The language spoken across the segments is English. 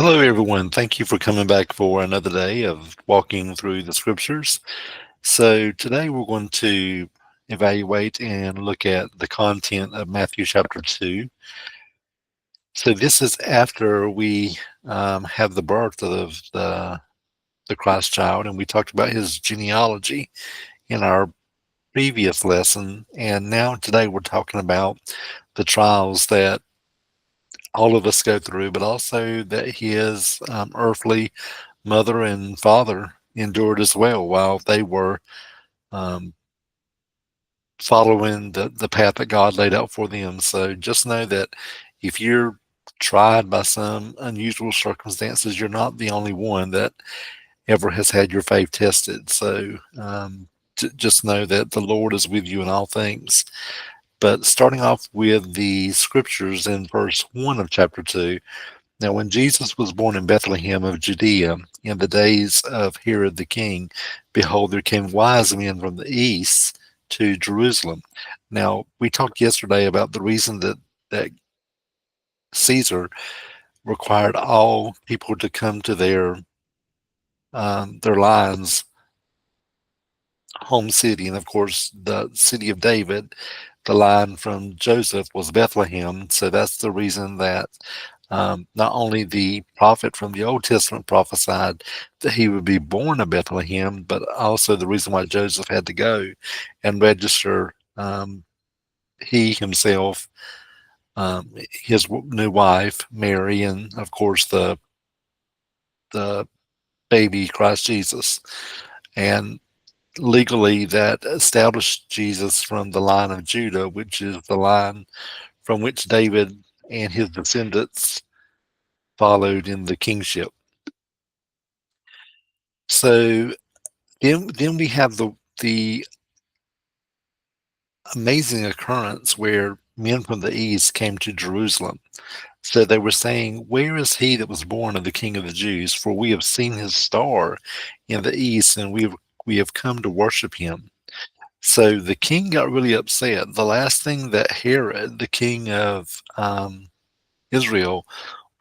Hello, everyone. Thank you for coming back for another day of walking through the scriptures. So, today we're going to evaluate and look at the content of Matthew chapter 2. So, this is after we have the birth of the Christ child, and we talked about his genealogy in our previous lesson. And now, today, we're talking about the trials that all of us go through, but also that his earthly mother and father endured as well while they were um, following the path that God laid out for them. So just know that if you're tried by some unusual circumstances, you're not the only one that ever has had your faith tested. So just know that the Lord is with you in all things. But starting off with the scriptures in verse 1 of chapter 2. Now, when Jesus was born in Bethlehem of Judea in the days of Herod the king, behold, there came wise men from the east to Jerusalem. Now, we talked yesterday about the reason that Caesar required all people to come to their lines home city, and of course, the city of David. The line from Joseph was Bethlehem, so that's the reason that not only the prophet from the Old Testament prophesied that he would be born of Bethlehem, but also the reason why Joseph had to go and register he himself, his new wife Mary, and of course the baby Christ Jesus. And legally, that established Jesus from the line of Judah, which is the line from which David and his descendants followed in the kingship. So then we have the amazing occurrence where men from the east came to Jerusalem. So they were saying, "Where is he that was born of the King of the Jews? For we have seen his star in the east, and we have come to worship him." So the king got really upset. The last thing that Herod, the king of Israel,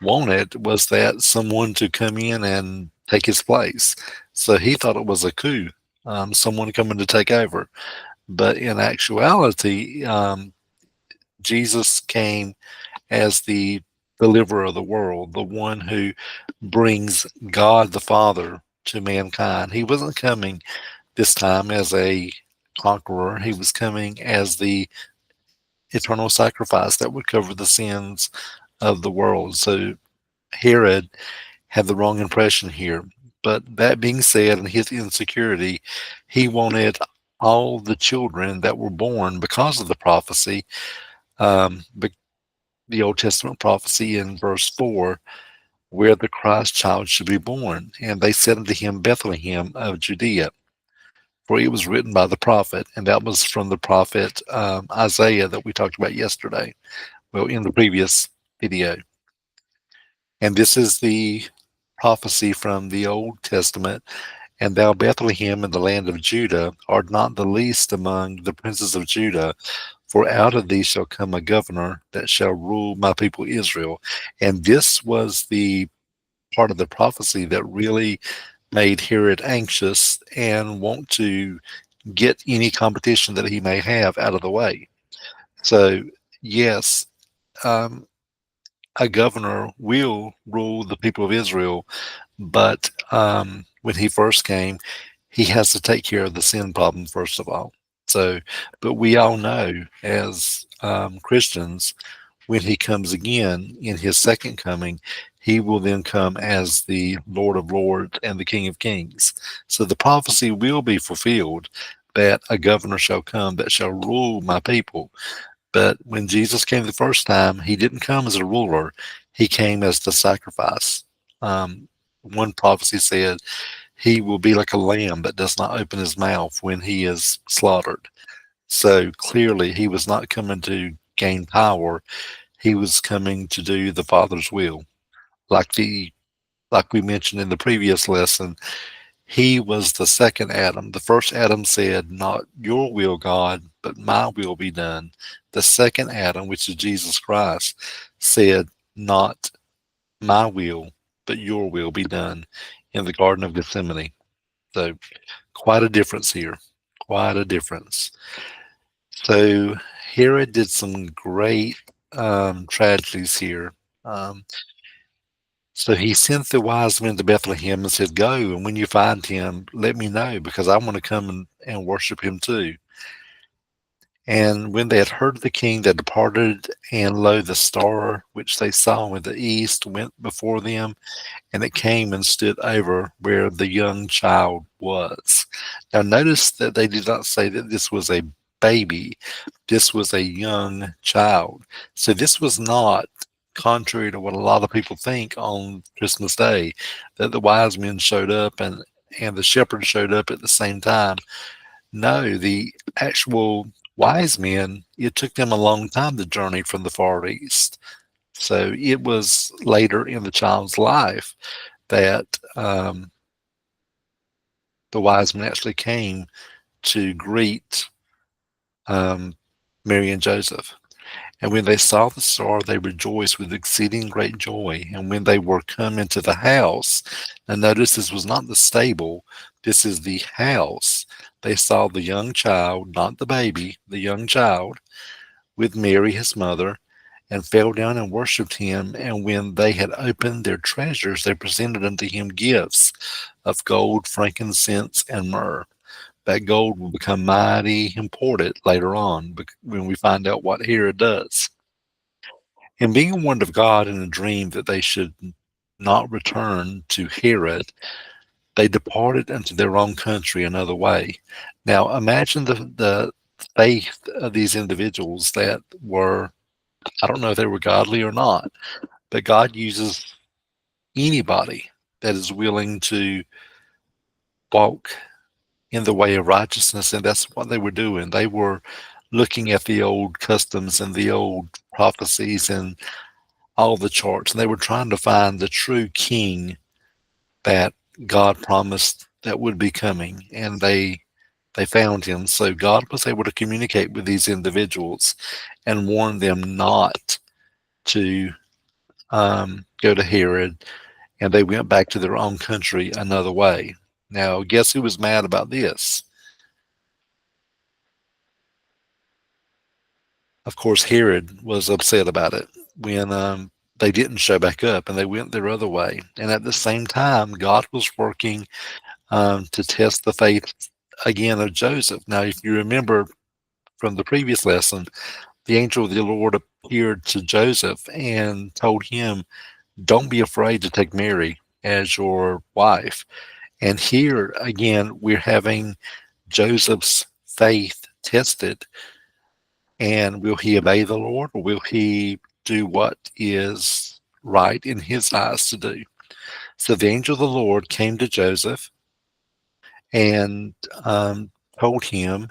wanted was that someone to come in and take his place. So he thought it was a coup, someone coming to take over. But in actuality, Jesus came as the deliverer of the world, the one who brings God the Father to mankind. He wasn't coming this time as a conqueror, he was coming as the eternal sacrifice that would cover the sins of the world. So Herod had the wrong impression here. But that being said, in his insecurity, he wanted all the children that were born because of the prophecy, but the Old Testament prophecy in verse 4, where the Christ child should be born. And they said unto him, Bethlehem of Judea, for it was written by the prophet. And that was from the prophet Isaiah that we talked about yesterday, well, in the previous video. And this is the prophecy from the Old Testament. And thou, Bethlehem, in the land of Judah, art not the least among the princes of Judah, for out of thee shall come a governor that shall rule my people Israel. And this was the part of the prophecy that really made Herod anxious and want to get any competition that he may have out of the way. So, yes, um, a governor will rule the people of Israel, but when he first came, he has to take care of the sin problem first of all. So, but we all know as Christians, when he comes again in his second coming, he will then come as the Lord of Lords and the King of Kings. So the prophecy will be fulfilled that a governor shall come that shall rule my people. But when Jesus came the first time, he didn't come as a ruler, he came as the sacrifice. One prophecy said, he will be like a lamb that does not open his mouth when he is slaughtered. So clearly, he was not coming to gain power, he was coming to do the Father's will. Like like we mentioned in the previous lesson, he was the second Adam. The first Adam said, "Not your will, God, but my will be done." The second Adam, which is Jesus Christ, said, "Not my will, but your will be done in the Garden of Gethsemane. So, quite a difference here. Quite a difference. So, Herod did some great tragedies here. Um, so, he sent the wise men to Bethlehem and said, "Go, and when you find him, let me know, because I want to come and worship him too." And when they had heard the king, they departed, and lo, the star which they saw in the east went before them, and it came and stood over where the young child was. Now, notice that they did not say that this was a baby, this was a young child. So, this was not contrary to what a lot of people think on Christmas Day, that the wise men showed up and the shepherds showed up at the same time. No, the actual wise men, it took them a long time to journey from the Far East. So it was later in the child's life that the wise men actually came to greet um, Mary and Joseph. And when they saw the star, they rejoiced with exceeding great joy. And when they were come into the house, and notice this was not the stable, this is the house, they saw the young child, not the baby, the young child, with Mary his mother, and fell down and worshipped him. And when they had opened their treasures, they presented unto him gifts of gold, frankincense, and myrrh. That gold will become mighty important later on when we find out what Herod does. And being warned of God in a dream that they should not return to Herod, they departed unto their own country another way. Now imagine the faith of these individuals that were, I don't know if they were godly or not, but God uses anybody that is willing to walk in the way of righteousness, and that's what they were doing. They were looking at the old customs and the old prophecies and all the charts, and they were trying to find the true king that God promised that would be coming, and they found him. So God was able to communicate with these individuals and warn them not to go to Herod, and they went back to their own country another way. Now, guess who was mad about this? Of course, Herod was upset about it when they didn't show back up and they went their other way. And at the same time, God was working to test the faith again of Joseph. Now, if you remember from the previous lesson, the angel of the Lord appeared to Joseph and told him, "Don't be afraid to take Mary as your wife." And here again, we're having Joseph's faith tested. And will he obey the Lord, or will he do what is right in his eyes to do? So the angel of the Lord came to Joseph and told him,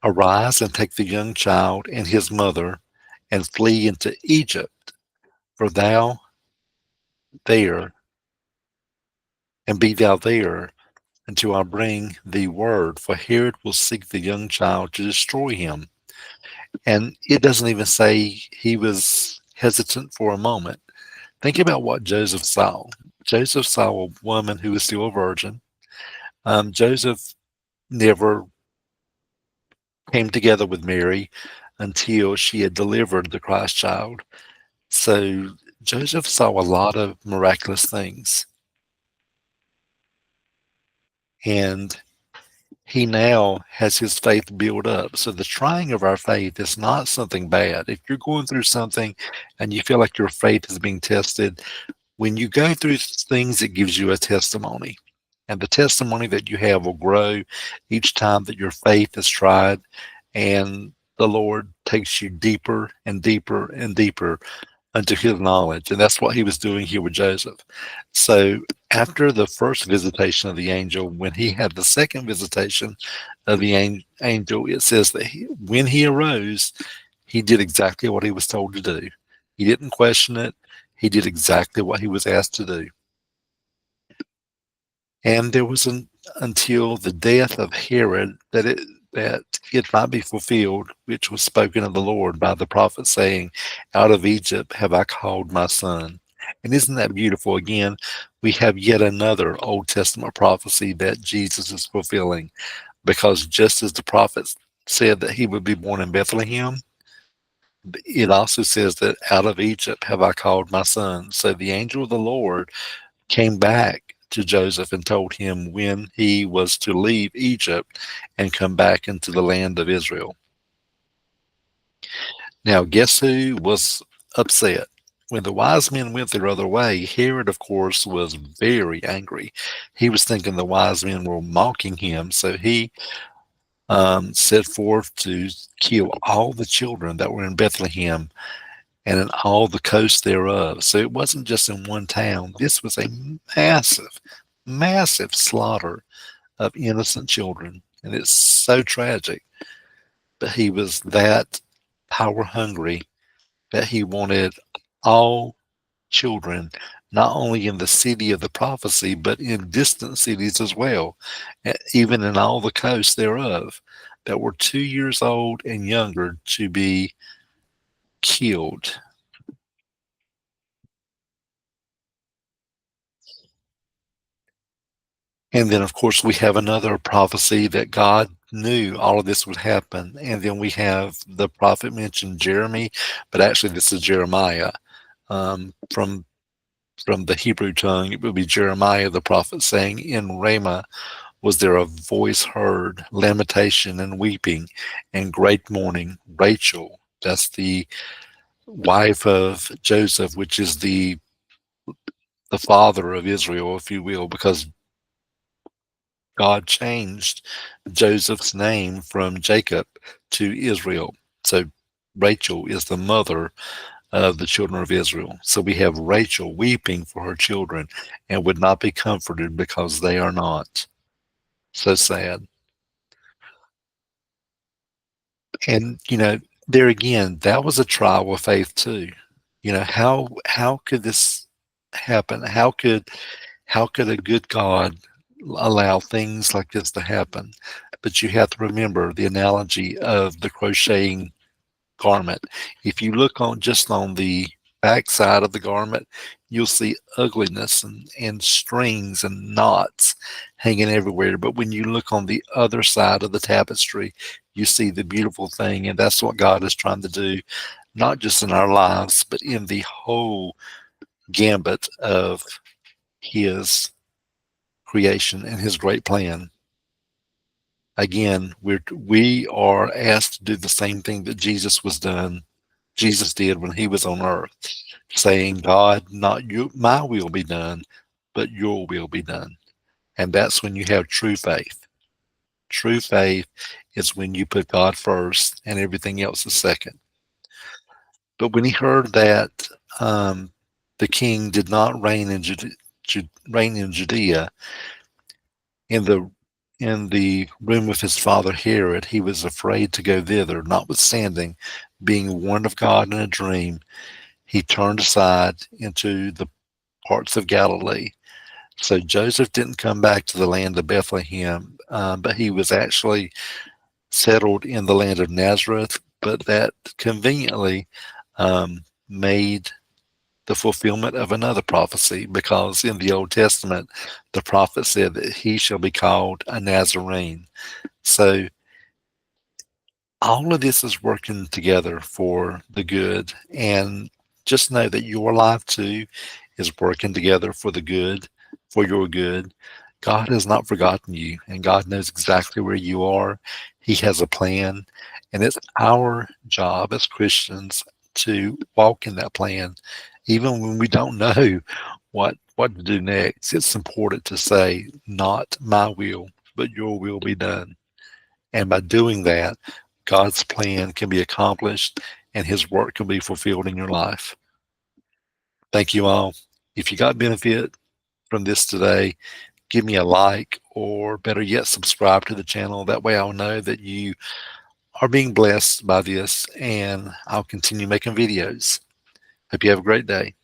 "Arise and take the young child and his mother and flee into Egypt, for thou there, and be thou there until I bring thee word, for Herod will seek the young child to destroy him." And it doesn't even say he was hesitant for a moment. Think about what Joseph saw. Joseph saw a woman who was still a virgin. Joseph never came together with Mary until she had delivered the Christ child. So Joseph saw a lot of miraculous things. And he now has his faith built up. So the trying of our faith is not something bad. If you're going through something and you feel like your faith is being tested, when you go through things, it gives you a testimony. And the testimony that you have will grow each time that your faith is tried, and the Lord takes you deeper and deeper and deeper unto his knowledge. And that's what he was doing here with Joseph. So after the first visitation of the angel, when he had the second visitation of the angel, it says that when he arose, he did exactly what he was told to do. He didn't question it. He did exactly what he was asked to do. And there was until the death of Herod that it might be fulfilled, which was spoken of the Lord by the prophet, saying, "Out of Egypt have I called my son." And isn't that beautiful? Again, we have yet another Old Testament prophecy that Jesus is fulfilling, because just as the prophets said that he would be born in Bethlehem, it also says that out of Egypt have I called my son. So the angel of the Lord came back to Joseph and told him when he was to leave Egypt and come back into the land of Israel. Now, guess who was upset? When the wise men went their other way, Herod, of course, was very angry. He was thinking the wise men were mocking him, so he set forth to kill all the children that were in Bethlehem and in all the coast thereof. So it wasn't just in one town. This was a massive, massive slaughter of innocent children. And it's so tragic. But he was that power hungry that he wanted all children, not only in the city of the prophecy, but in distant cities as well, even in all the coasts thereof, that were 2 years old and younger to be killed. And then, of course, we have another prophecy that God knew all of this would happen. And then we have the prophet mentioned Jeremy, but actually this is Jeremiah. From the Hebrew tongue, it would be Jeremiah the prophet saying, "In Ramah was there a voice heard, lamentation and weeping, and great mourning." Rachel, that's the wife of Joseph, which is the father of Israel, if you will, because God changed Joseph's name from Jacob to Israel. So Rachel is the mother of the children of Israel. So we have Rachel weeping for her children and would not be comforted because they are not. So sad. And there again, that was a trial of faith too. How could this happen? How could a good God allow things like this to happen? But you have to remember the analogy of the crocheting garment. If you look on just on the back side of the garment, you'll see ugliness and strings and knots hanging everywhere. But when you look on the other side of the tapestry, you see the beautiful thing. And that's what God is trying to do, not just in our lives, but in the whole gambit of his creation and his great plan. Again, we are asked to do the same thing that Jesus did when he was on earth, saying, "God, not my will be done, but your will be done." And that's when you have true faith. True faith is when you put God first and everything else is second. But when he heard that the king did not reign in Judea, in the room of his father Herod, he was afraid to go thither. Notwithstanding, being warned of God in a dream, he turned aside into the parts of Galilee. So Joseph didn't come back to the land of Bethlehem, but he was actually settled in the land of Nazareth. But that conveniently made the fulfillment of another prophecy, because in the Old Testament, the prophet said that he shall be called a Nazarene. So all of this is working together for the good. And just know that your life too is working together for the good, for your good. God has not forgotten you, and God knows exactly where you are. He has a plan, and it's our job as Christians to walk in that plan, even when we don't know what to do next. It's important to say, "Not my will, but your will be done." And by doing that, God's plan can be accomplished and his work can be fulfilled in your life. Thank you all. If you got benefit from this today, give me a like, or better yet, subscribe to the channel. That way I'll know that you are being blessed by this, and I'll continue making videos. Hope you have a great day.